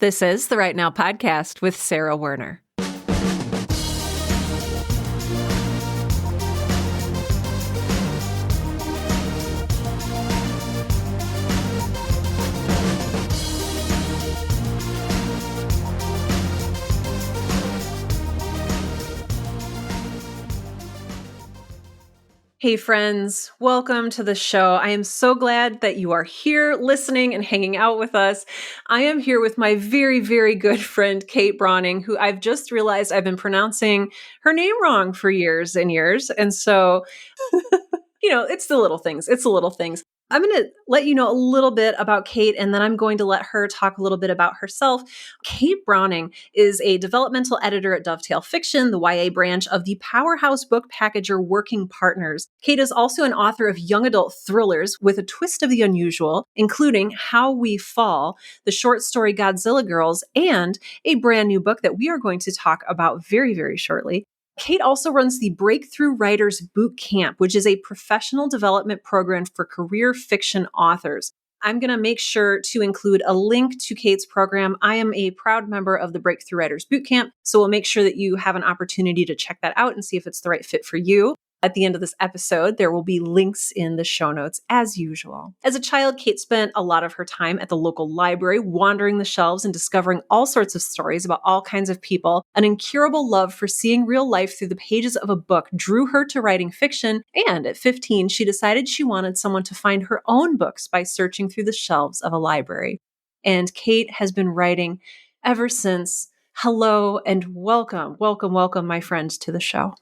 This is the Right Now podcast with Sarah Werner. Hey friends, welcome to the show. I am so glad that you are here listening and hanging out with us. I am here with my very, very good friend, Kate Brauning, who I've just realized I've been pronouncing her name wrong for years and years. And so, it's the little things. It's the little things. I'm going to let you know a little bit about Kate, and then I'm going to let her talk a little bit about herself. Kate Brauning is a developmental editor at Dovetail Fiction, the YA branch of the powerhouse book packager Working Partners. Kate is also an author of young adult thrillers with a twist of the unusual, including How We Fall, the short story Godzilla Girls, and a brand new book that we are going to talk about very, very shortly. Kate also runs the Breakthrough Writers Boot Camp, which is a professional development program for career fiction authors. I'm going to make sure to include a link to Kate's program. I am a proud member of the Breakthrough Writers Boot Camp, so we'll make sure that you have an opportunity to check that out and see if it's the right fit for you. At the end of this episode, there will be links in the show notes as usual. As a child, Kate spent a lot of her time at the local library, wandering the shelves and discovering all sorts of stories about all kinds of people. An incurable love for seeing real life through the pages of a book drew her to writing fiction, and at 15, she decided she wanted someone to find her own books by searching through the shelves of a library. And Kate has been writing ever since. Hello and welcome, my friends, to the show.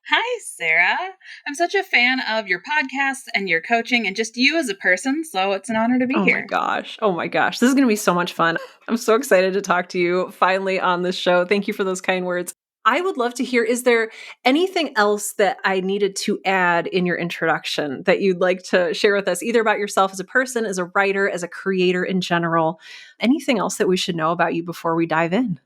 Hi, Sarah. I'm such a fan of your podcast and your coaching and just you as a person, so it's an honor to be here. Oh my gosh. This is going to be so much fun. I'm so excited to talk to you finally on this show. Thank you for those kind words. I would love to hear, is there anything else that I needed to add in your introduction that you'd like to share with us, either about yourself as a person, as a writer, as a creator in general? Anything else that we should know about you before we dive in?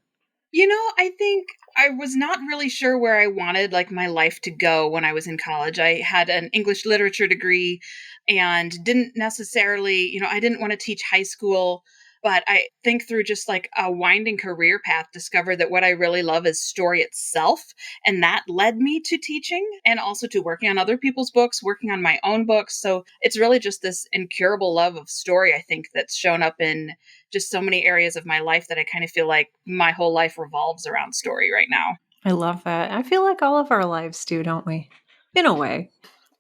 I think I was not really sure where I wanted my life to go when I was in college. I had an English literature degree and didn't necessarily, I didn't want to teach high school, but I think through just a winding career path, discovered that what I really love is story itself. And that led me to teaching and also to working on other people's books, working on my own books. So it's really just this incurable love of story, I think, that's shown up in just so many areas of my life that I kind of feel like my whole life revolves around story right now. I love that. I feel like all of our lives do, don't we? In a way.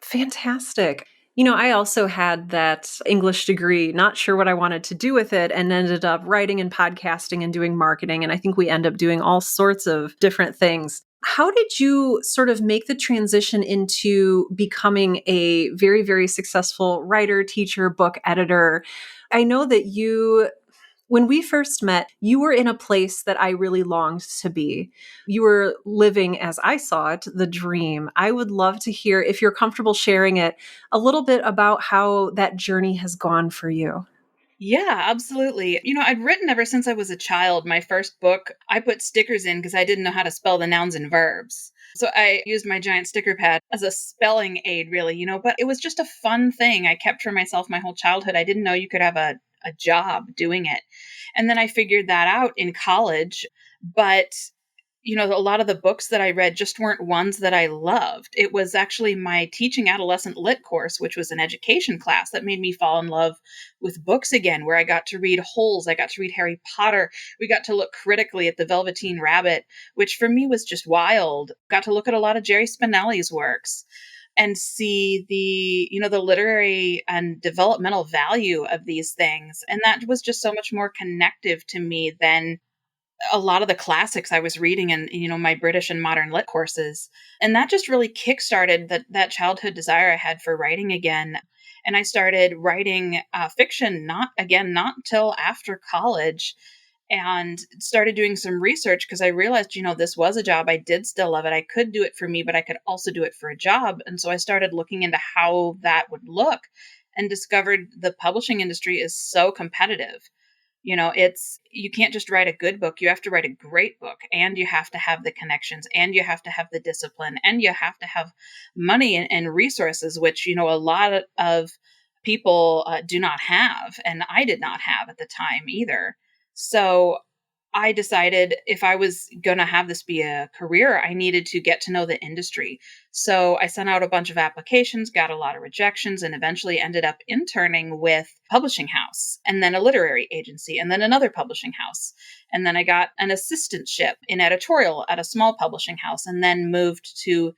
Fantastic. I also had that English degree, not sure what I wanted to do with it, and ended up writing and podcasting and doing marketing. And I think we end up doing all sorts of different things. How did you sort of make the transition into becoming a very, very successful writer, teacher, book editor? I know that when we first met, you were in a place that I really longed to be. You were living, as I saw it, the dream. I would love to hear, if you're comfortable sharing it, a little bit about how that journey has gone for you. Yeah, absolutely. I'd written ever since I was a child. My first book, I put stickers in because I didn't know how to spell the nouns and verbs. So I used my giant sticker pad as a spelling aid, really, but it was just a fun thing I kept for myself my whole childhood. I didn't know you could have a job doing it. And then I figured that out in college. But a lot of the books that I read just weren't ones that I loved. It was actually my teaching adolescent lit course, which was an education class, that made me fall in love with books again, where I got to read Holes, I got to read Harry Potter, we got to look critically at The Velveteen Rabbit, which for me was just wild. Got to look at a lot of Jerry Spinelli's works and see the literary and developmental value of these things. And that was just so much more connective to me than a lot of the classics I was reading in, my British and modern lit courses. And that just really kickstarted that childhood desire I had for writing again. And I started writing fiction, not until after college, and started doing some research because I realized, this was a job. I did still love it. I could do it for me, but I could also do it for a job. And so I started looking into how that would look and discovered the publishing industry is so competitive. You can't just write a good book. You have to write a great book, and you have to have the connections, and you have to have the discipline, and you have to have money and resources, which, a lot of people do not have. And I did not have at the time either. So I decided if I was going to have this be a career, I needed to get to know the industry. So I sent out a bunch of applications, got a lot of rejections, and eventually ended up interning with a publishing house and then a literary agency and then another publishing house. And then I got an assistantship in editorial at a small publishing house and then moved to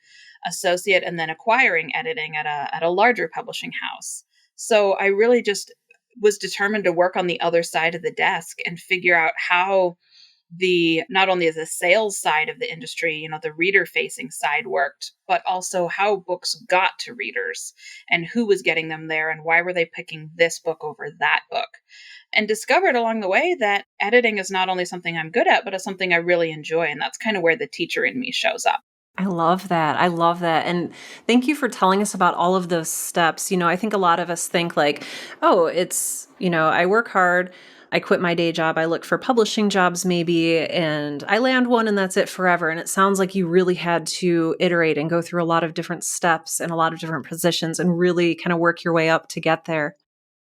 associate and then acquiring editing at a larger publishing house. So I really just was determined to work on the other side of the desk and figure out how the not only the sales side of the industry, the reader facing side worked, but also how books got to readers and who was getting them there and why were they picking this book over that book. And discovered along the way that editing is not only something I'm good at, but it's something I really enjoy. And that's kind of where the teacher in me shows up. I love that. I love that. And thank you for telling us about all of those steps. I think a lot of us think like, oh, it's, I work hard, I quit my day job, I look for publishing jobs maybe, and I land one and that's it forever. And it sounds like you really had to iterate and go through a lot of different steps and a lot of different positions and really kind of work your way up to get there.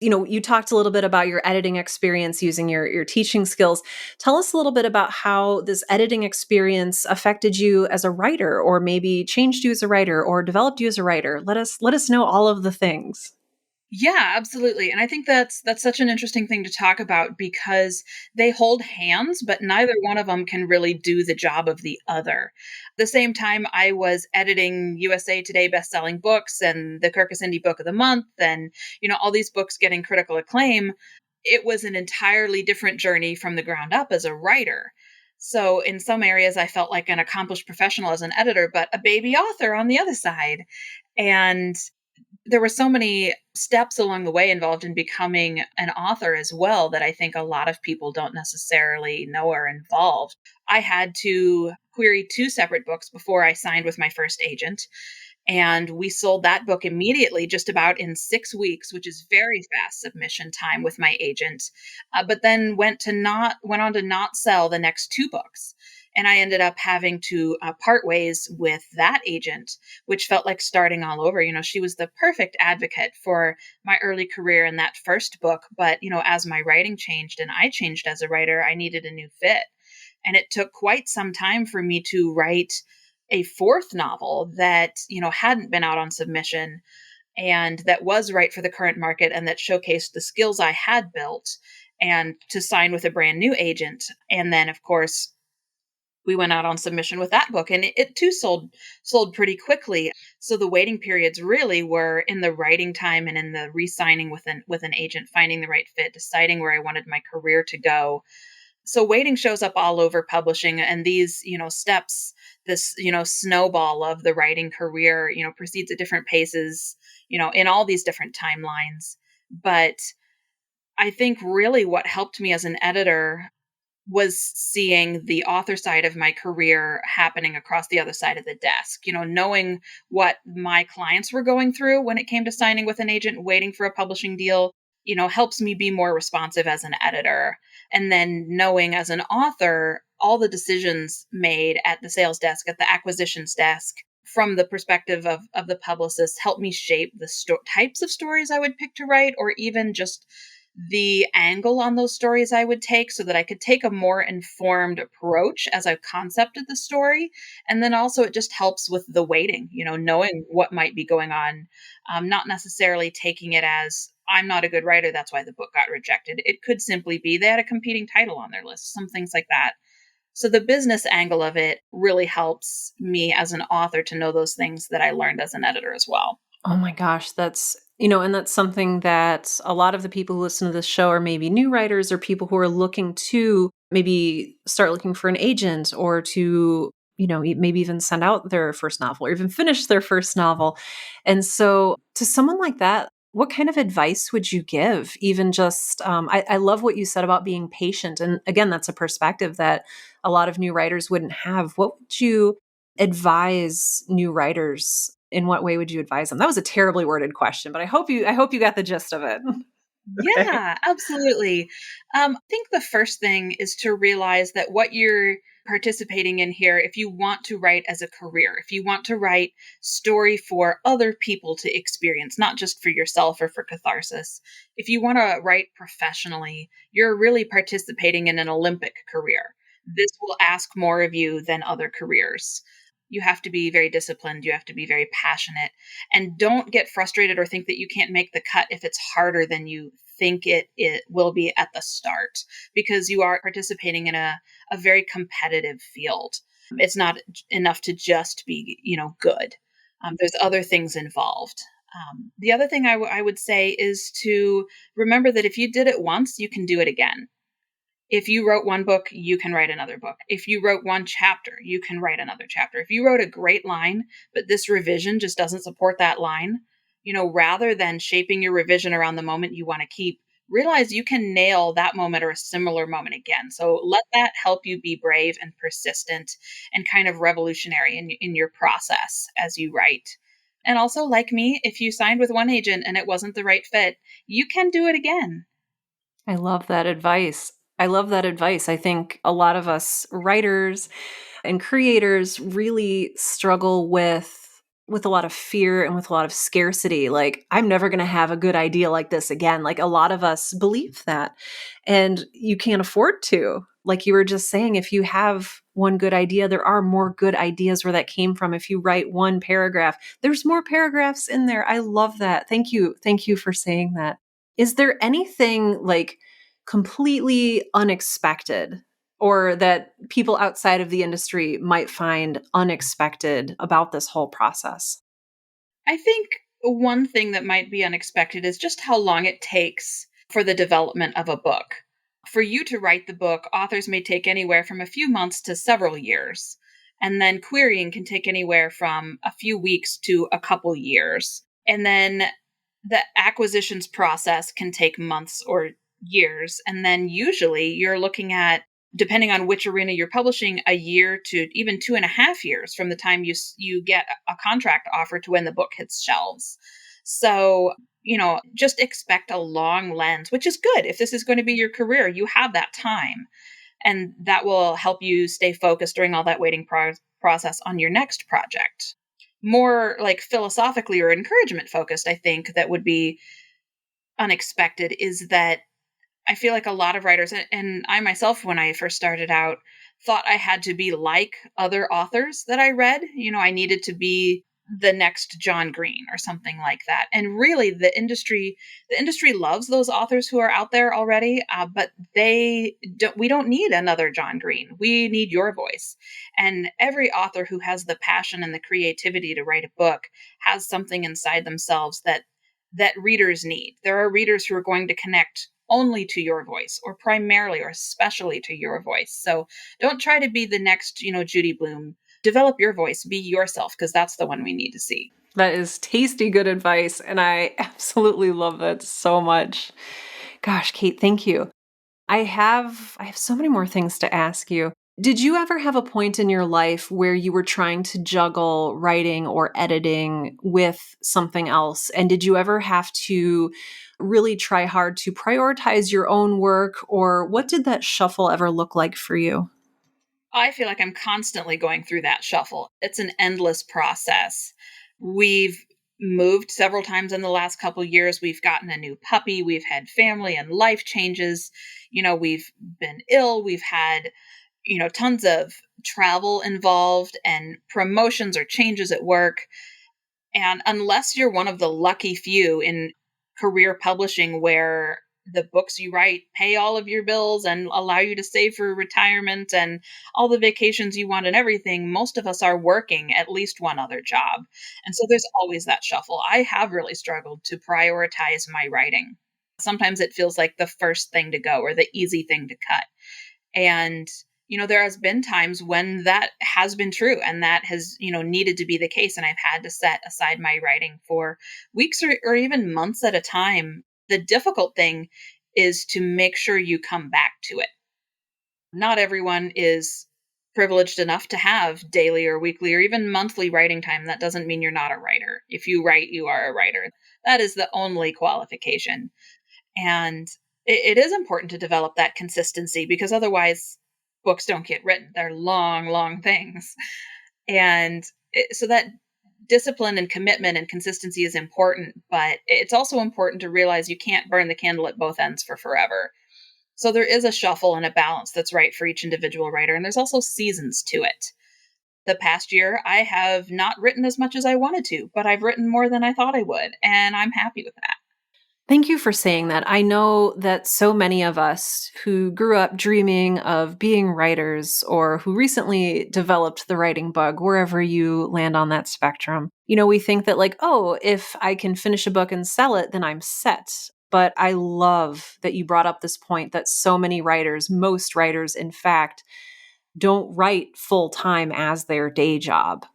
You talked a little bit about your editing experience using your teaching skills. Tell us a little bit about how this editing experience affected you as a writer, or maybe changed you as a writer, or developed you as a writer. Let us know all of the things. Yeah, absolutely. And I think that's such an interesting thing to talk about because they hold hands, but neither one of them can really do the job of the other. At the same time, I was editing USA Today best-selling books and the Kirkus Indie Book of the Month and, all these books getting critical acclaim. It was an entirely different journey from the ground up as a writer. So in some areas, I felt like an accomplished professional as an editor, but a baby author on the other side. And there were so many steps along the way involved in becoming an author as well that I think a lot of people don't necessarily know are involved. I had to query two separate books before I signed with my first agent. And we sold that book immediately, just about in 6 weeks, which is very fast submission time with my agent. But then went on to not sell the next two books. And I ended up having to part ways with that agent, which felt like starting all over. She was the perfect advocate for my early career in that first book. But, as my writing changed and I changed as a writer, I needed a new fit. And it took quite some time for me to write a fourth novel that, hadn't been out on submission and that was right for the current market and that showcased the skills I had built and to sign with a brand new agent. And then, of course, we went out on submission with that book and it too sold pretty quickly. So the waiting periods really were in the writing time and in the re-signing with an agent, finding the right fit, deciding where I wanted my career to go. So waiting shows up all over publishing and these, steps, this, snowball of the writing career, proceeds at different paces, in all these different timelines. But I think really what helped me as an editor was seeing the author side of my career happening across the other side of the desk, knowing what my clients were going through when it came to signing with an agent, waiting for a publishing deal, helps me be more responsive as an editor. And then knowing as an author, all the decisions made at the sales desk, at the acquisitions desk, from the perspective of the publicist, help me shape the types of stories I would pick to write, or even just the angle on those stories I would take so that I could take a more informed approach as I concepted the story. And then also it just helps with the waiting, knowing what might be going on, not necessarily taking it as I'm not a good writer, that's why the book got rejected. It could simply be they had a competing title on their list, some things like that. So the business angle of it really helps me as an author to know those things that I learned as an editor as well. Oh my gosh, and that's something that a lot of the people who listen to this show are maybe new writers or people who are looking to maybe start looking for an agent or to, maybe even send out their first novel or even finish their first novel. And so to someone like that, what kind of advice would you give? Even just, I love what you said about being patient. And again, that's a perspective that a lot of new writers wouldn't have. What would you advise new writers? In what way would you advise them? That was a terribly worded question, but I hope you got the gist of it. Okay. Yeah, absolutely. I think the first thing is to realize that what you're participating in here, if you want to write as a career, if you want to write story for other people to experience, not just for yourself or for catharsis, if you want to write professionally, you're really participating in an Olympic career. This will ask more of you than other careers. You have to be very disciplined, you have to be very passionate, and don't get frustrated or think that you can't make the cut if it's harder than you think it will be at the start, because you are participating in a very competitive field. It's not enough to just be, good. There's other things involved. The other thing I would say is to remember that if you did it once, you can do it again. If you wrote one book, you can write another book. If you wrote one chapter, you can write another chapter. If you wrote a great line, but this revision just doesn't support that line, rather than shaping your revision around the moment you want to keep, realize you can nail that moment or a similar moment again. So let that help you be brave and persistent and kind of revolutionary in your process as you write. And also, like me, if you signed with one agent and it wasn't the right fit, you can do it again. I love that advice. I love that advice. I think a lot of us writers and creators really struggle with a lot of fear and with a lot of scarcity. Like, I'm never going to have a good idea like this again. Like, a lot of us believe that, and you can't afford to. Like you were just saying, if you have one good idea, there are more good ideas where that came from. If you write one paragraph, there's more paragraphs in there. I love that. Thank you. Thank you for saying that. Is there anything like completely unexpected or that people outside of the industry might find unexpected about this whole process? I think one thing that might be unexpected is just how long it takes for the development of a book. For you to write the book, authors may take anywhere from a few months to several years. And then querying can take anywhere from a few weeks to a couple years. And then the acquisitions process can take months or years. And then usually you're looking at, depending on which arena you're publishing, a year to even 2.5 years from the time you get a contract offer to when the book hits shelves. So, just expect a long lens, which is good. If this is going to be your career, you have that time. And that will help you stay focused during all that waiting process on your next project. More like philosophically or encouragement focused, I think that would be unexpected is that I feel like a lot of writers, and I myself, when I first started out, thought I had to be like other authors that I read. I needed to be the next John Green or something like that. And really, the industry loves those authors who are out there already, but we don't need another John Green. We need your voice. And every author who has the passion and the creativity to write a book has something inside themselves that readers need. There are readers who are going to connect only to your voice or primarily or especially to your voice. So don't try to be the next, Judy Blume. Develop your voice, be yourself, because that's the one we need to see. That is tasty good advice, and I absolutely love that so much. Gosh, Kate, thank you. I have so many more things to ask you. Did you ever have a point in your life where you were trying to juggle writing or editing with something else? And did you ever have to really try hard to prioritize your own work, or what did that shuffle ever look like for you? I feel like I'm constantly going through that shuffle. It's an endless process. We've moved several times in the last couple years. We've gotten a new puppy. We've had family and life changes. We've been ill. We've had, tons of travel involved and promotions or changes at work. And unless you're one of the lucky few in career publishing where the books you write pay all of your bills and allow you to save for retirement and all the vacations you want and everything, most of us are working at least one other job. And so there's always that shuffle. I have really struggled to prioritize my writing. Sometimes it feels like the first thing to go or the easy thing to cut. And, there has been times when that has been true and that has, needed to be the case. And I've had to set aside my writing for weeks or even months at a time. The difficult thing is to make sure you come back to it. Not everyone is privileged enough to have daily or weekly or even monthly writing time. That doesn't mean you're not a writer. If you write, you are a writer. That is the only qualification. And it is important to develop that consistency because otherwise books don't get written. They're long, long things. And so that discipline and commitment and consistency is important, but it's also important to realize you can't burn the candle at both ends for forever. So there is a shuffle and a balance that's right for each individual writer, and there's also seasons to it. The past year, I have not written as much as I wanted to, but I've written more than I thought I would, and I'm happy with that. Thank you for saying that. I know that so many of us who grew up dreaming of being writers or who recently developed the writing bug, wherever you land on that spectrum, we think that, like, oh, if I can finish a book and sell it, then I'm set. But I love that you brought up this point that so many writers, most writers, in fact, don't write full time as their day job.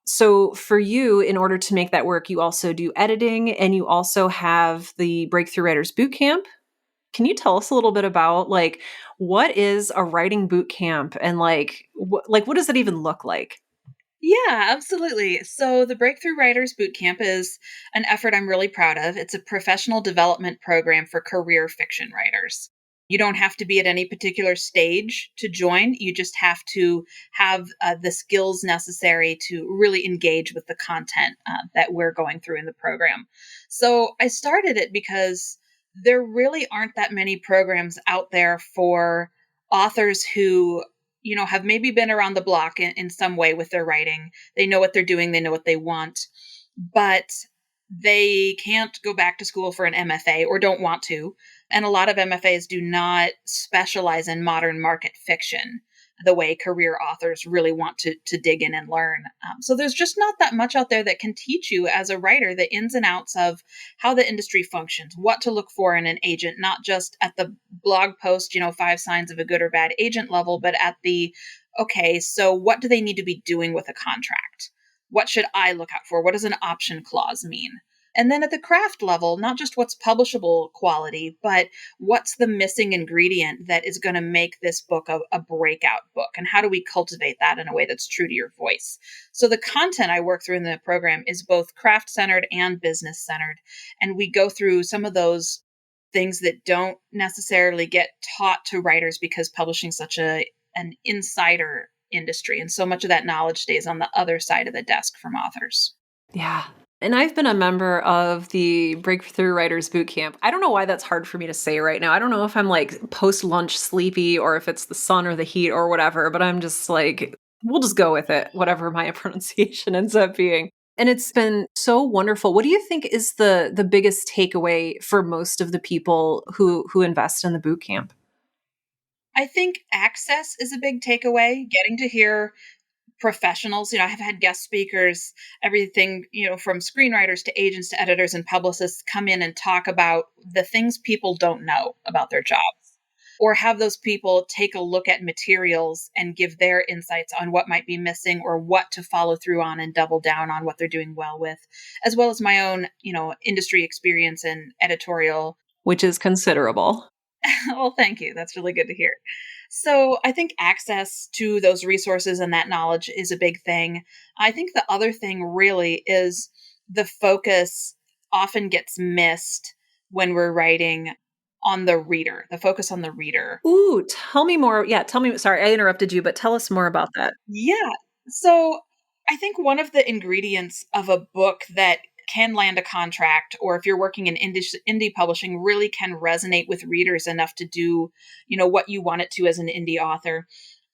So for you, in order to make that work, you also do editing and you also have the Breakthrough Writers Boot Camp. Can you tell us a little bit about, like, what is a writing boot camp and what does it even look like? Yeah, absolutely. So, the Breakthrough Writers Bootcamp is an effort I'm really proud of. It's a professional development program for career fiction writers. You don't have to be at any particular stage to join. You just have to have the skills necessary to really engage with the content that we're going through in the program. So, I started it because there really aren't that many programs out there for authors who have maybe been around the block in some way with their writing. They know what they're doing, they know what they want, but they can't go back to school for an MFA or don't want to. And a lot of MFAs do not specialize in modern market fiction the way career authors really want to dig in and learn. So there's just not that much out there that can teach you as a writer the ins and outs of how the industry functions, what to look for in an agent, not just at the blog post, 5 signs of a good or bad agent level, but at the, okay, so what do they need to be doing with a contract? What should I look out for? What does an option clause mean? And then at the craft level, not just what's publishable quality, but what's the missing ingredient that is going to make this book a breakout book? And how do we cultivate that in a way that's true to your voice? So the content I work through in the program is both craft centered and business centered. And we go through some of those things that don't necessarily get taught to writers because publishing is such an insider industry. And so much of that knowledge stays on the other side of the desk from authors. Yeah. And I've been a member of the Breakthrough Writers Boot Camp. I don't know why that's hard for me to say right now. I don't know if I'm like post lunch sleepy or if it's the sun or the heat or whatever, but I'm just like, we'll just go with it, whatever my pronunciation ends up being. And it's been so wonderful. What do you think is the biggest takeaway for most of the people who invest in the boot camp? I think access is a big takeaway. Getting to hear professionals, I've had guest speakers, everything, from screenwriters to agents to editors and publicists come in and talk about the things people don't know about their jobs. Or have those people take a look at materials and give their insights on what might be missing or what to follow through on and double down on what they're doing well with, as well as my own, industry experience and editorial. Which is considerable. Well, thank you. That's really good to hear. So I think access to those resources and that knowledge is a big thing. I think the other thing really is the focus often gets missed when we're writing on the reader, the focus on the reader. Ooh, tell me more. Yeah, tell me. Sorry, I interrupted you, but tell us more about that. Yeah. So I think one of the ingredients of a book that can land a contract, or if you're working in indie publishing, really can resonate with readers enough to do, what you want it to as an indie author,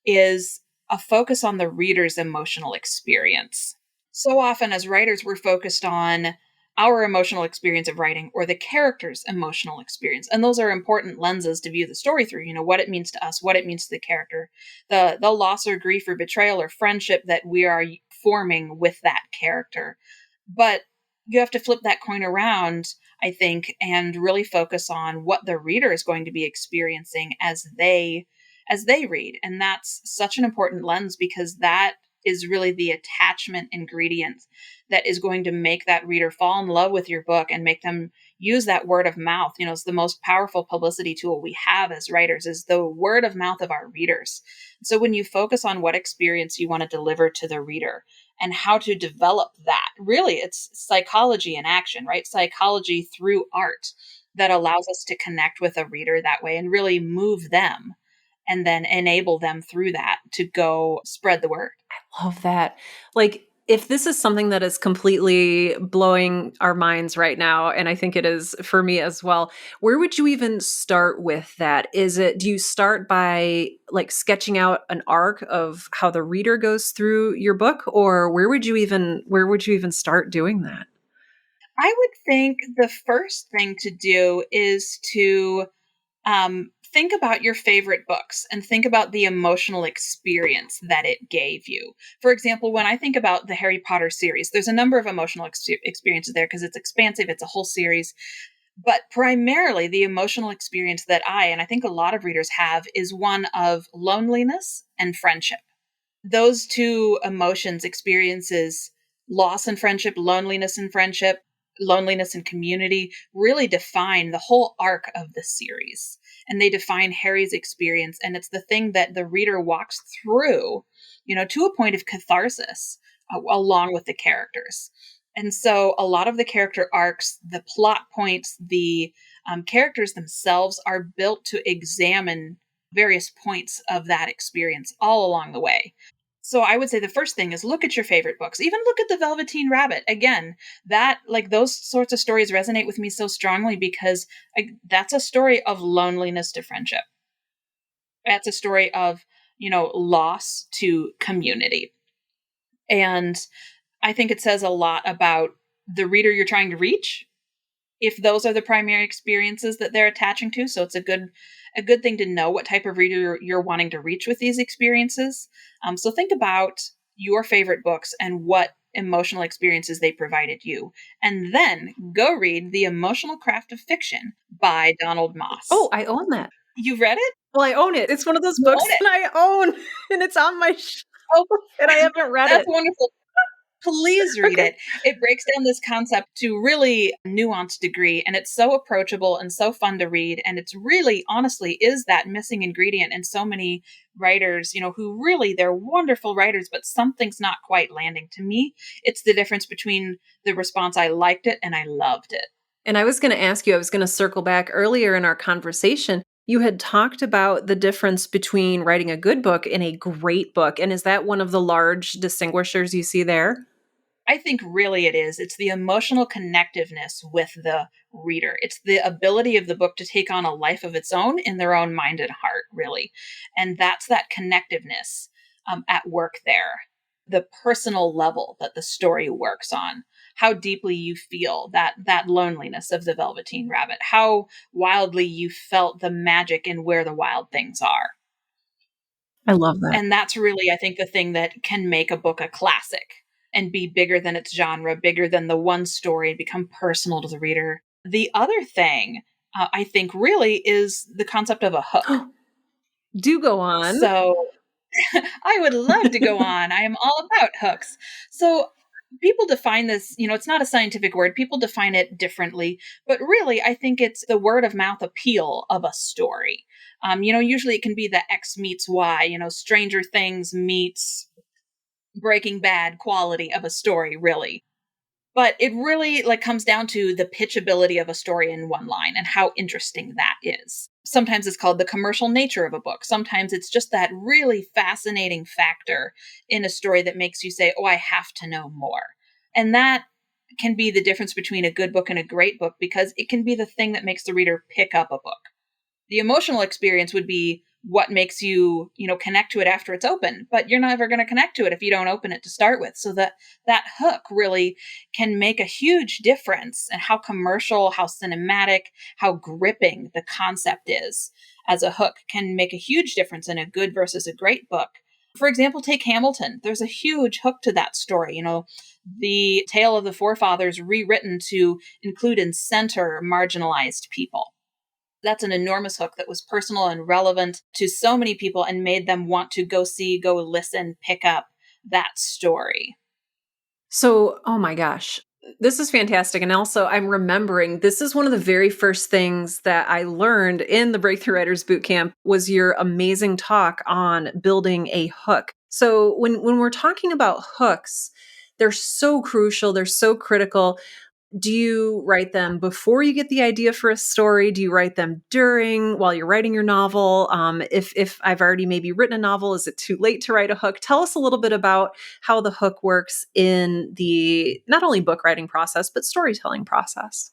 is a focus on the reader's emotional experience. So often as writers, we're focused on our emotional experience of writing or the character's emotional experience. And those are important lenses to view the story through, what it means to us, what it means to the character, the loss or grief or betrayal or friendship that we are forming with that character. But you have to flip that coin around, I think, and really focus on what the reader is going to be experiencing as they read. And that's such an important lens because that is really the attachment ingredient that is going to make that reader fall in love with your book and make them use that word of mouth. It's the most powerful publicity tool we have as writers is the word of mouth of our readers. So when you focus on what experience you want to deliver to the reader and how to develop that, really it's psychology in action, right? Psychology through art. that allows us to connect with a reader that way and really move them and then enable them through that to go spread the word. Love that. Like, if this is something that is completely blowing our minds right now, and I think it is for me as well, where would you even start with that? Do you start by like sketching out an arc of how the reader goes through your book, or where would you even start doing that? I would think the first thing to do is to think about your favorite books and think about the emotional experience that it gave you. For example, when I think about the Harry Potter series, there's a number of emotional experiences there because it's expansive, it's a whole series. But primarily, the emotional experience that and I think a lot of readers have, is one of loneliness and friendship. Those two emotions, experiences, loss and friendship, loneliness and community, really define the whole arc of the series. And they define Harry's experience. And it's the thing that the reader walks through, to a point of catharsis along with the characters. And so a lot of the character arcs, the plot points, the characters themselves are built to examine various points of that experience all along the way. So I would say the first thing is look at your favorite books. Even look at The Velveteen Rabbit. Again, that like those sorts of stories resonate with me so strongly because that's a story of loneliness to friendship. That's a story of, loss to community. And I think it says a lot about the reader you're trying to reach if those are the primary experiences that they're attaching to. So it's a good thing to know what type of reader you're wanting to reach with these experiences. So think about your favorite books and what emotional experiences they provided you. And then go read The Emotional Craft of Fiction by Donald Oh, Moss. I own that. You've read it? Well, I own it. It's one of those You books own it. that I own, and it's on my shelf, Oh, and I haven't read that's it. wonderful. Please read Okay. it. It breaks down this concept to really nuanced degree, and it's so approachable and so fun to read. And it's really, honestly, is that missing ingredient in so many writers, who really, they're wonderful writers, but something's not quite landing. To me, it's the difference between the response, I liked it and I loved it. And I was going to ask you, I was going to circle back earlier in our conversation. You had talked about the difference between writing a good book and a great book. And is that one of the large distinguishers you see there? I think really it is. It's the emotional connectiveness with the reader. It's the ability of the book to take on a life of its own in their own mind and heart, really. And that's that connectiveness at work there. The personal level that the story works on, how deeply you feel that loneliness of the Velveteen Rabbit, how wildly you felt the magic in where the wild things are. I love that. And that's really, I think, the thing that can make a book a classic and be bigger than its genre, bigger than the one story, and become personal to the reader. The other thing, I think, really is the concept of a hook. Do go on. So I would love to go on. I am all about hooks. So people define this, it's not a scientific word. People define it differently. But really, I think it's the word of mouth appeal of a story. Usually it can be the X meets Y, Stranger Things meets Breaking Bad quality of a story, really. But it really like comes down to the pitchability of a story in one line and how interesting that is. Sometimes it's called the commercial nature of a book. Sometimes it's just that really fascinating factor in a story that makes you say, "Oh, I have to know more." And that can be the difference between a good book and a great book because it can be the thing that makes the reader pick up a book. The emotional experience would be what makes you, connect to it after it's open, but you're never going to connect to it if you don't open it to start with. So that hook really can make a huge difference in how commercial, how cinematic, how gripping the concept is as a hook can make a huge difference in a good versus a great book. For example, take Hamilton. There's a huge hook to that story. The tale of the forefathers rewritten to include and center marginalized people. That's an enormous hook that was personal and relevant to so many people and made them want to go see, go listen, pick up that story. So, oh my gosh, this is fantastic. And also, I'm remembering this is one of the very first things that I learned in the Breakthrough Writers Bootcamp was your amazing talk on building a hook. So, when we're talking about hooks, they're so crucial, they're so critical. Do you write them before you get the idea for a story? Do you write them during, while you're writing your novel? If I've already maybe written a novel, is it too late to write a hook? Tell us a little bit about how the hook works in the not only book writing process, but storytelling process.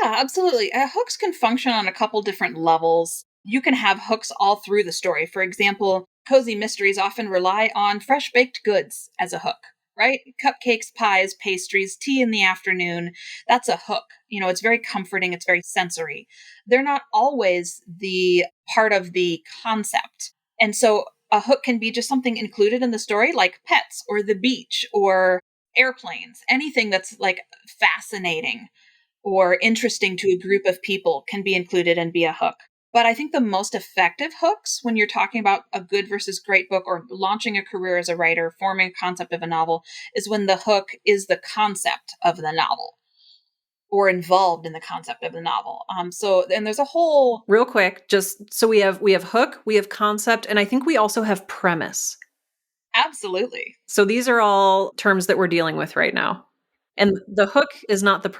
Yeah, absolutely. Hooks can function on a couple different levels. You can have hooks all through the story. For example, cozy mysteries often rely on fresh baked goods as a hook, right? Cupcakes, pies, pastries, tea in the afternoon. That's a hook. It's very comforting, it's very sensory. They're not always the part of the concept. And so a hook can be just something included in the story, like pets or the beach or airplanes, anything that's like fascinating or interesting to a group of people can be included and be a hook. But I think the most effective hooks when you're talking about a good versus great book or launching a career as a writer, forming a concept of a novel, is when the hook is the concept of the novel or involved in the concept of the novel. And there's a whole. Real quick, just so we have hook, we have concept, and I think we also have premise. Absolutely. So these are all terms that we're dealing with right now. And the hook is not the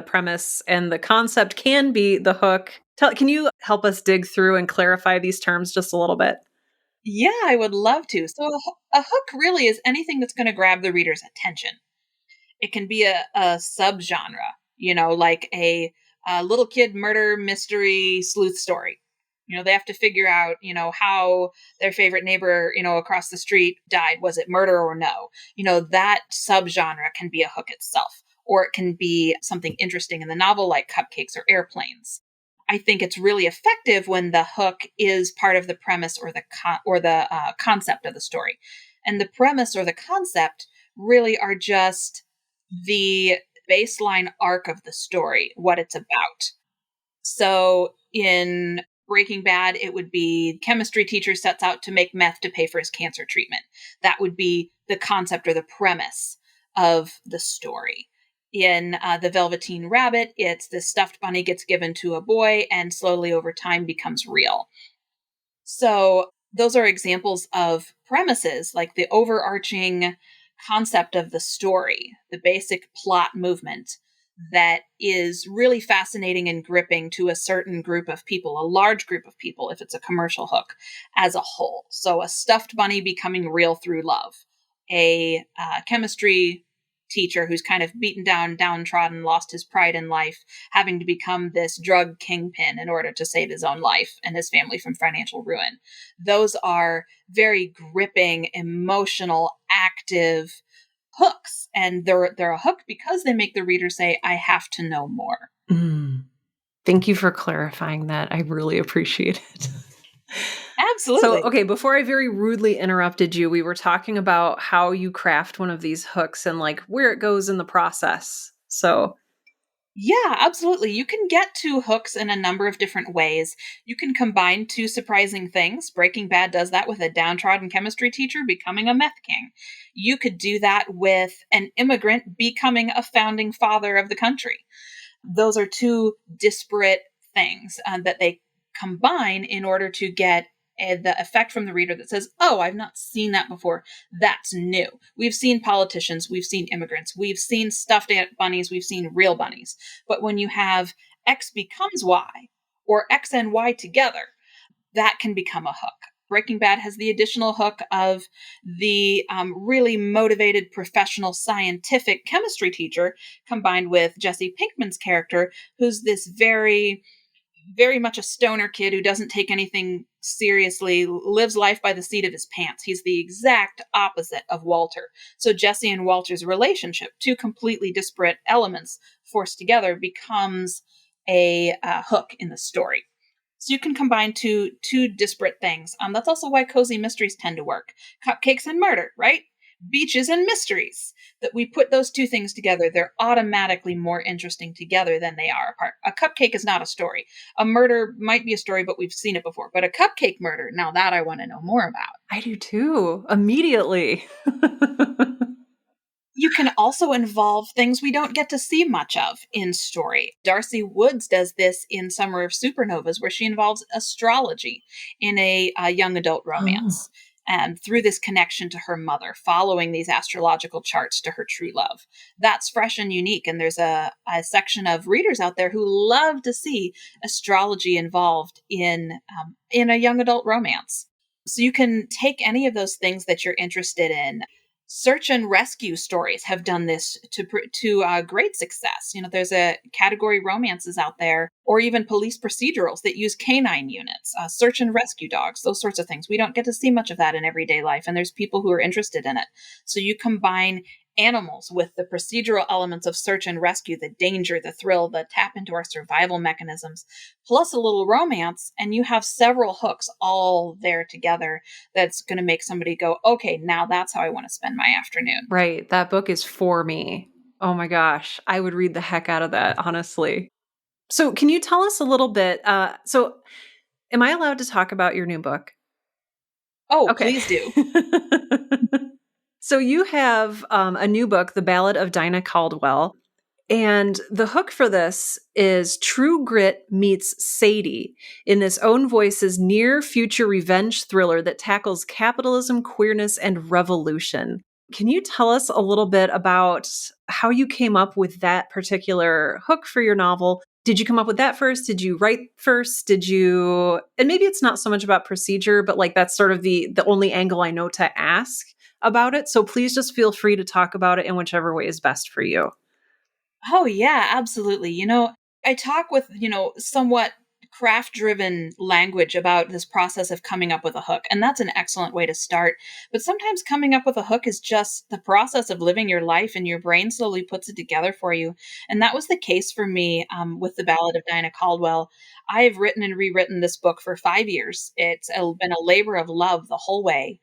premise, and the concept can be the hook. Can you help us dig through and clarify these terms just a little bit? Yeah, I would love to. So a hook really is anything that's going to grab the reader's attention. It can be a subgenre, like a little kid murder mystery sleuth story. They have to figure out, how their favorite neighbor, across the street died. Was it murder or no? That subgenre can be a hook itself, or it can be something interesting in the novel, like cupcakes or airplanes. I think it's really effective when the hook is part of the premise or the concept of the story, and the premise or the concept really are just the baseline arc of the story, what it's about. So in Breaking Bad, it would be chemistry teacher sets out to make meth to pay for his cancer treatment. That would be the concept or the premise of the story. In The Velveteen Rabbit, it's the stuffed bunny gets given to a boy and slowly over time becomes real. So those are examples of premises, like the overarching concept of the story, the basic plot movement that is really fascinating and gripping to a certain group of people, a large group of people, if it's a commercial hook as a whole. So a stuffed bunny becoming real through love, a chemistry teacher who's kind of beaten down, downtrodden, lost his pride in life, having to become this drug kingpin in order to save his own life and his family from financial ruin. Those are very gripping, emotional, active hooks, and they're a hook because they make the reader say, I have to know more. Mm. Thank you for clarifying that. I really appreciate it. So, Absolutely. okay, before I very rudely interrupted you, we were talking about how you craft one of these hooks and like where it goes in the process. So, Yeah, absolutely. You can get to hooks in a number of different ways. You can combine two surprising things. Breaking Bad does that with a downtrodden chemistry teacher becoming a meth king. You could do that with an immigrant becoming a founding father of the country. Those are two disparate things that they combine in order to get the effect from the reader that says, oh, I've not seen that before. That's new. We've seen politicians, we've seen immigrants, we've seen stuffed bunnies, we've seen real bunnies. But when you have X becomes Y or X and Y together, that can become a hook. Breaking Bad has the additional hook of the really motivated professional scientific chemistry teacher combined with Jesse Pinkman's character, who's this very, very much a stoner kid who doesn't take anything seriously, lives life by the seat of his pants. He's the exact opposite of Walter. So Jesse and Walter's relationship, two completely disparate elements forced together, becomes a hook in the story. So you can combine two disparate things. That's also why cozy mysteries tend to work. Cupcakes and murder, right? Beaches and mysteries. That we put those two things together, they're automatically more interesting together than they are apart. A cupcake is not a story. A murder might be a story, but we've seen it before. But a cupcake murder, now that I want to know more about. I do too, immediately. You can also involve things we don't get to see much of in story. Darcy Woods does this in Summer of Supernovas, where she involves astrology in a young adult Oh. romance. through this connection to her mother, following these astrological charts to her true love. That's fresh and unique. And there's a section of readers out there who love to see astrology involved in a young adult romance. So you can take any of those things that you're interested in. Search and rescue stories have done this to great success. There's a category romances out there, or even police procedurals that use canine units, search and rescue dogs, those sorts of things. We don't get to see much of that in everyday life, and there's people who are interested in it. So you combine animals with the procedural elements of search and rescue, the danger, the thrill, the tap into our survival mechanisms, plus a little romance, and you have several hooks all there together that's going to make somebody go, okay, now that's how I want to spend my afternoon. Right. That book is for me. Oh my gosh. I would read the heck out of that, honestly. So, can you tell us a little bit? Am I allowed to talk about your new book? Oh, Okay. please do. So, you have a new book, The Ballad of Dinah Caldwell. And the hook for this is True Grit meets Sadie in this own voice's near future revenge thriller that tackles capitalism, queerness, and revolution. Can you tell us a little bit about how you came up with that particular hook for your novel? Did you come up with that first? Did you write first? And maybe it's not so much about procedure, but like that's sort of the only angle I know to ask about it. So please just feel free to talk about it in whichever way is best for you. Oh, yeah, absolutely. I talk with, somewhat craft driven language about this process of coming up with a hook, and that's an excellent way to start. But sometimes coming up with a hook is just the process of living your life, and your brain slowly puts it together for you. And that was the case for me with The Ballad of Dinah Caldwell. I have written and rewritten this book for 5 years. Been a labor of love the whole way.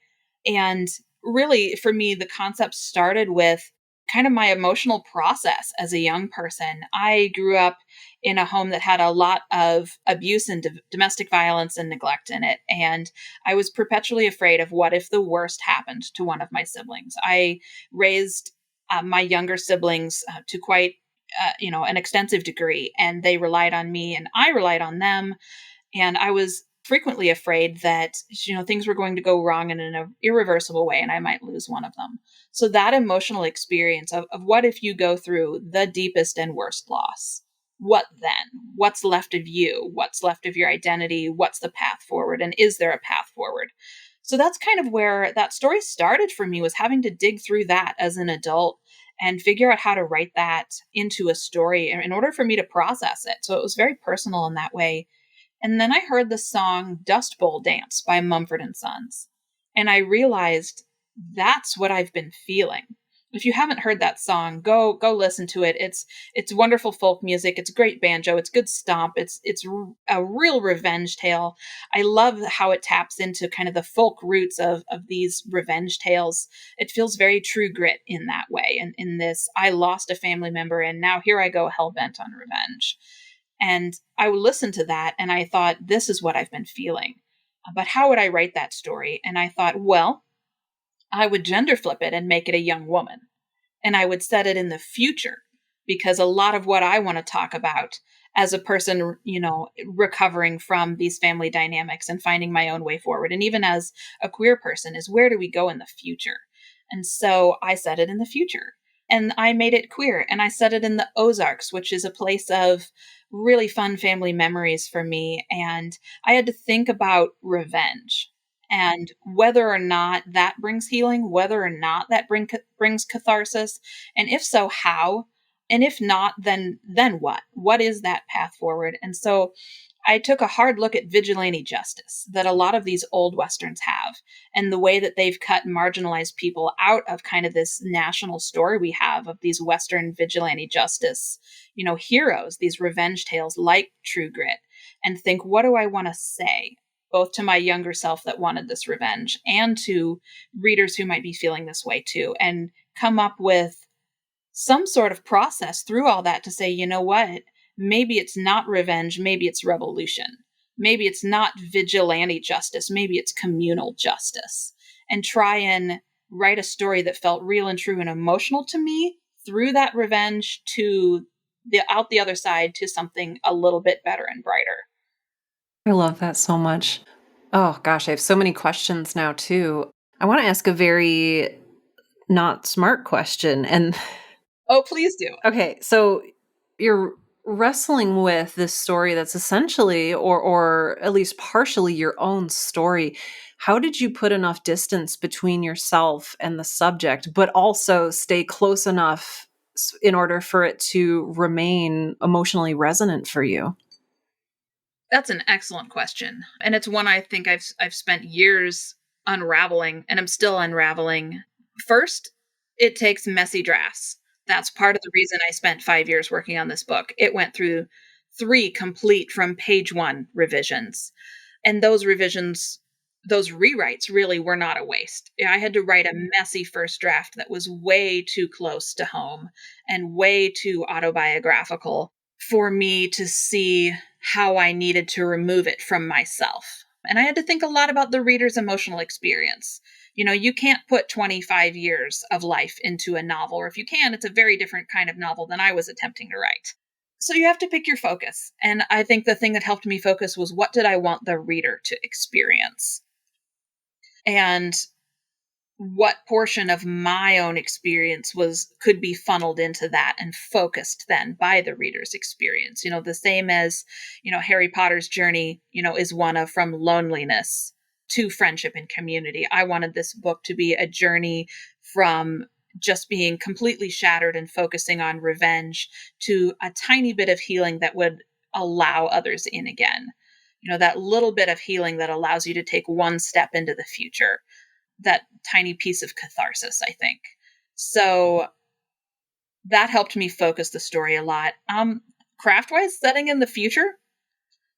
And really, for me, the concept started with kind of my emotional process as a young person. I grew up in a home that had a lot of abuse and domestic violence and neglect in it. And I was perpetually afraid of what if the worst happened to one of my siblings. I raised my younger siblings to quite an extensive degree, and they relied on me and I relied on them. And I was frequently afraid that things were going to go wrong in an irreversible way and I might lose one of them. So that emotional experience of what if you go through the deepest and worst loss, what then? What's left of you? What's left of your identity? What's the path forward? And is there a path forward? So that's kind of where that story started for me, was having to dig through that as an adult and figure out how to write that into a story in order for me to process it. So it was very personal in that way. And then I heard the song Dust Bowl Dance by Mumford and Sons. And I realized that's what I've been feeling. If you haven't heard that song, go listen to it. It's wonderful folk music. It's great banjo. It's good stomp. It's a real revenge tale. I love how it taps into kind of the folk roots of these revenge tales. It feels very True Grit in that way. And in this, I lost a family member and now here I go hell bent on revenge. And I would listen to that and I thought, this is what I've been feeling. But how would I write that story? And I thought, well, I would gender flip it and make it a young woman. And I would set it in the future, because a lot of what I want to talk about as a person, recovering from these family dynamics and finding my own way forward, and even as a queer person, is where do we go in the future? And so I set it in the future. And I made it queer, and I set it in the Ozarks, which is a place of really fun family memories for me. And I had to think about revenge and whether or not that brings healing, whether or not that brings catharsis, and if so, how, and if not, then what? What is that path forward? And so I took a hard look at vigilante justice that a lot of these old Westerns have, and the way that they've cut marginalized people out of kind of this national story we have of these Western vigilante justice, heroes, these revenge tales like True Grit, and think, what do I want to say? Both to my younger self that wanted this revenge and to readers who might be feeling this way too, and come up with some sort of process through all that to say, you know what? Maybe it's not revenge. Maybe it's revolution. Maybe it's not vigilante justice. Maybe it's communal justice. And try and write a story that felt real and true and emotional to me through that revenge to out the other side to something a little bit better and brighter. I love that so much. Oh gosh, I have so many questions now too. I want to ask a very not smart question. And Oh, please do. okay, so you're wrestling with this story that's essentially or at least partially your own story. How did you put enough distance between yourself and the subject, but also stay close enough in order for it to remain emotionally resonant for you? That's an excellent question. And it's one I think I've spent years unraveling, and I'm still unraveling. First, it takes messy drafts. That's part of the reason I spent 5 years working on this book. It went through 3 complete from page 1 revisions. And those revisions, those rewrites really were not a waste. I had to write a messy first draft that was way too close to home and way too autobiographical for me to see how I needed to remove it from myself. And I had to think a lot about the reader's emotional experience. You can't put 25 years of life into a novel, or if you can, it's a very different kind of novel than I was attempting to write. So you have to pick your focus. And I think the thing that helped me focus was, what did I want the reader to experience? And what portion of my own experience could be funneled into that and focused then by the reader's experience. The same as, Harry Potter's journey, is one of from loneliness to friendship and community. I wanted this book to be a journey from just being completely shattered and focusing on revenge to a tiny bit of healing that would allow others in again. That little bit of healing that allows you to take one step into the future, that tiny piece of catharsis, I think. So that helped me focus the story a lot. Craft wise, setting in the future,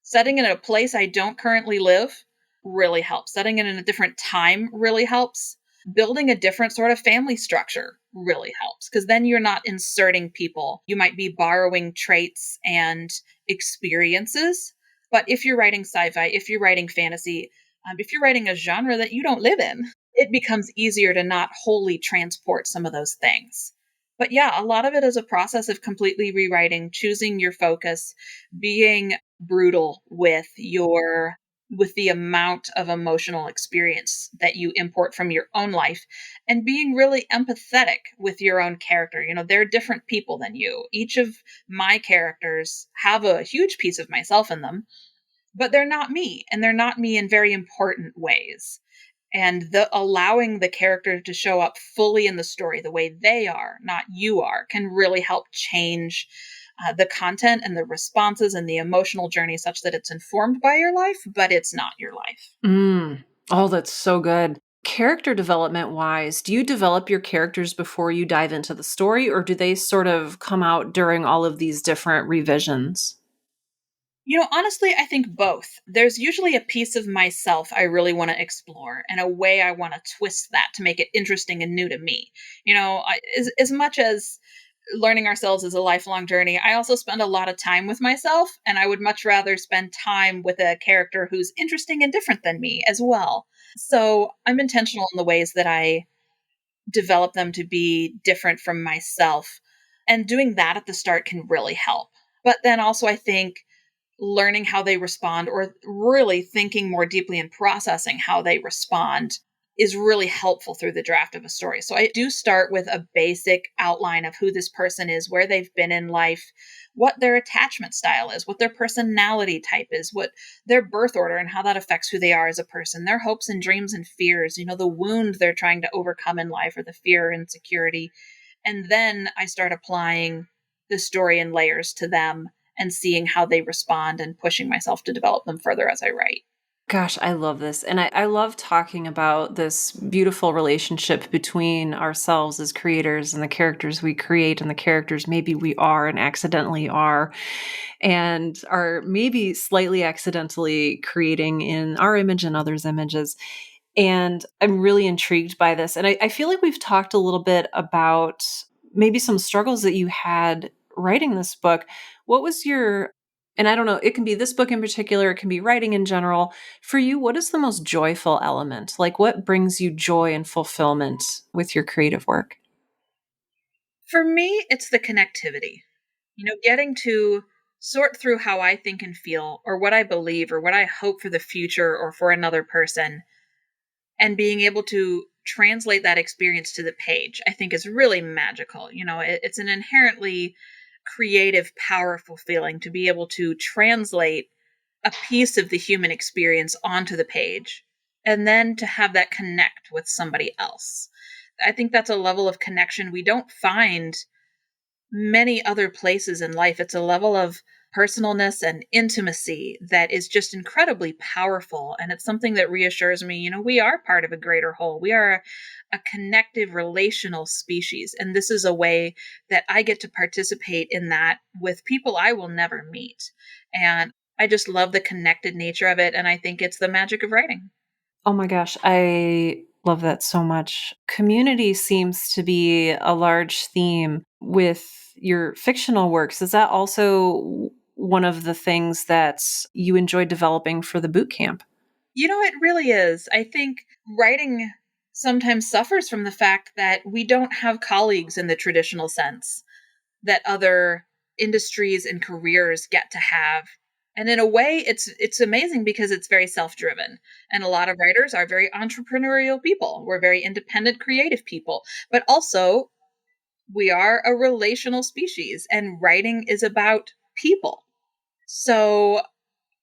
setting in a place I don't currently live really helps. Setting it in a different time really helps. Building a different sort of family structure really helps, because then you're not inserting people. You might be borrowing traits and experiences. But if you're writing sci-fi, if you're writing fantasy, if you're writing a genre that you don't live in, it becomes easier to not wholly transport some of those things. But yeah, a lot of it is a process of completely rewriting, choosing your focus, being brutal with the amount of emotional experience that you import from your own life, and being really empathetic with your own character. They're different people than you. Each of my characters have a huge piece of myself in them, but they're not me, and they're not me in very important ways. And the allowing the character to show up fully in the story the way they are, not you are, can really help change the content and the responses and the emotional journey, such that it's informed by your life, but it's not your life. Mm. Oh, that's so good. Character development wise, do you develop your characters before you dive into the story, or do they sort of come out during all of these different revisions? Honestly, I think both. There's usually a piece of myself I really want to explore, and a way I want to twist that to make it interesting and new to me. As much as learning ourselves is a lifelong journey, I also spend a lot of time with myself, and I would much rather spend time with a character who's interesting and different than me as well. So I'm intentional in the ways that I develop them to be different from myself. And doing that at the start can really help. But then also, I think learning how they respond, or really thinking more deeply and processing how they respond, is really helpful through the draft of a story. So I do start with a basic outline of who this person is, where they've been in life, what their attachment style is, what their personality type is, what their birth order and how that affects who they are as a person, their hopes and dreams and fears, the wound they're trying to overcome in life, or the fear and insecurity. And then I start applying the story in layers to them and seeing how they respond and pushing myself to develop them further as I write. Gosh, I love this. And I love talking about this beautiful relationship between ourselves as creators and the characters we create and the characters maybe we are and accidentally are and are maybe slightly accidentally creating in our image and others' images. And I'm really intrigued by this. And I feel like we've talked a little bit about maybe some struggles that you had writing this book. What was your, and I don't know, it can be this book in particular, it can be writing in general. For you, what is the most joyful element? Like what brings you joy and fulfillment with your creative work? For me, it's the connectivity. Getting to sort through how I think and feel, or what I believe, or what I hope for the future or for another person, and being able to translate that experience to the page, I think is really magical. It's an inherently creative, powerful feeling to be able to translate a piece of the human experience onto the page and then to have that connect with somebody else. I think that's a level of connection we don't find many other places in life. It's a level of personalness and intimacy that is just incredibly powerful. And it's something that reassures me, we are part of a greater whole. We are a connective relational species. And this is a way that I get to participate in that with people I will never meet. And I just love the connected nature of it. And I think it's the magic of writing. Oh my gosh, I love that so much. Community seems to be a large theme with your fictional works. Is that also one of the things that you enjoy developing for the boot camp? It really is. I think writing sometimes suffers from the fact that we don't have colleagues in the traditional sense that other industries and careers get to have. And in a way, it's amazing because it's very self-driven. And a lot of writers are very entrepreneurial people. We're very independent, creative people. But also, we are a relational species, and writing is about people. So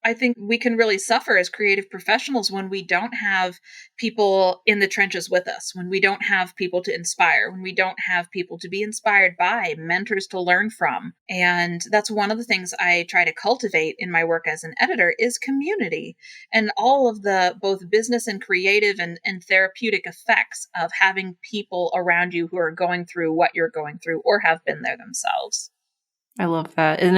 I think we can really suffer as creative professionals when we don't have people in the trenches with us, when we don't have people to inspire, when we don't have people to be inspired by, mentors to learn from. And that's one of the things I try to cultivate in my work as an editor is community and all of the both business and creative and therapeutic effects of having people around you who are going through what you're going through or have been there themselves. I love that. And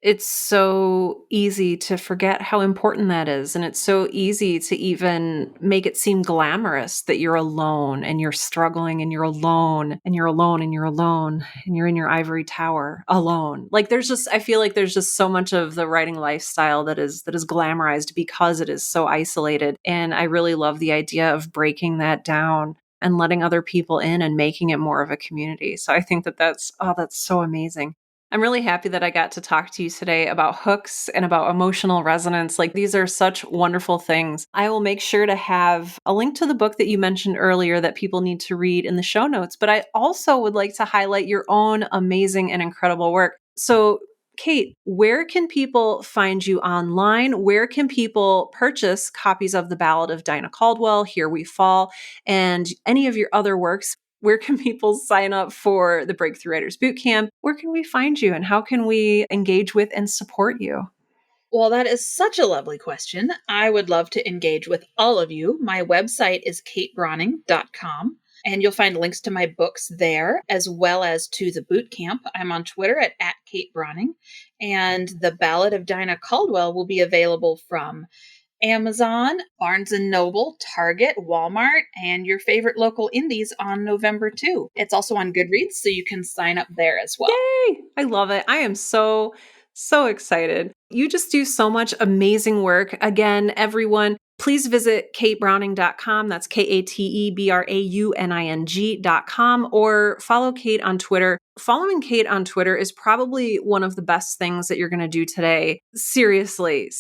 it's so easy to forget how important that is. And it's so easy to even make it seem glamorous that you're alone and you're struggling and you're alone and you're alone and you're alone and you're in your ivory tower alone. Like I feel like there's just so much of the writing lifestyle that is glamorized because it is so isolated. And I really love the idea of breaking that down and letting other people in and making it more of a community. So I think that's so amazing. I'm really happy that I got to talk to you today about hooks and about emotional resonance. Like, these are such wonderful things. I will make sure to have a link to the book that you mentioned earlier that people need to read in the show notes. But I also would like to highlight your own amazing and incredible work. So, Kate, where can people find you online? Where can people purchase copies of The Ballad of Dinah Caldwell, Here We Fall, and any of your other works? Where can people sign up for the Breakthrough Writers Bootcamp? Where can we find you and how can we engage with and support you? Well, that is such a lovely question. I would love to engage with all of you. My website is katebrauning.com, and you'll find links to my books there, as well as to the boot camp. I'm on Twitter at Kate Brauning, and The Ballad of Dinah Caldwell will be available from Amazon, Barnes& and Noble, Target, Walmart, and your favorite local indies on November 2. It's also on Goodreads, so you can sign up there as well. Yay! I love it. I am so excited. You just do so much amazing work. Again, everyone, please visit katebrauning.com. That's katebrauning.com, or follow Kate on Twitter. Following Kate on Twitter is probably one of the best things that you're going to do today. Seriously.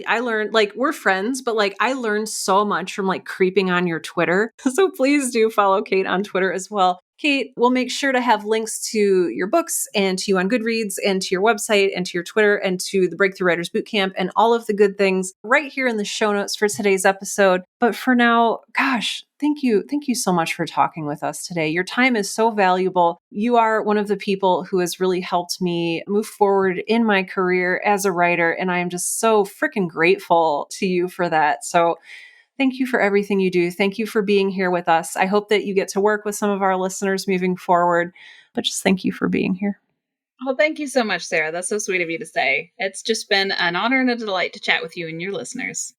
I learned, like, we're friends, but like, I learned so much from like creeping on your Twitter. So please do follow Kate on Twitter as well. Kate, we'll make sure to have links to your books and to you on Goodreads and to your website and to your Twitter and to the Breakthrough Writers Bootcamp and all of the good things right here in the show notes for today's episode. But for now, gosh, thank you. Thank you so much for talking with us today. Your time is so valuable. You are one of the people who has really helped me move forward in my career as a writer. And I am just so freaking grateful to you for that. So thank you for everything you do. Thank you for being here with us. I hope that you get to work with some of our listeners moving forward, but just thank you for being here. Well, thank you so much, Sarah. That's so sweet of you to say. It's just been an honor and a delight to chat with you and your listeners.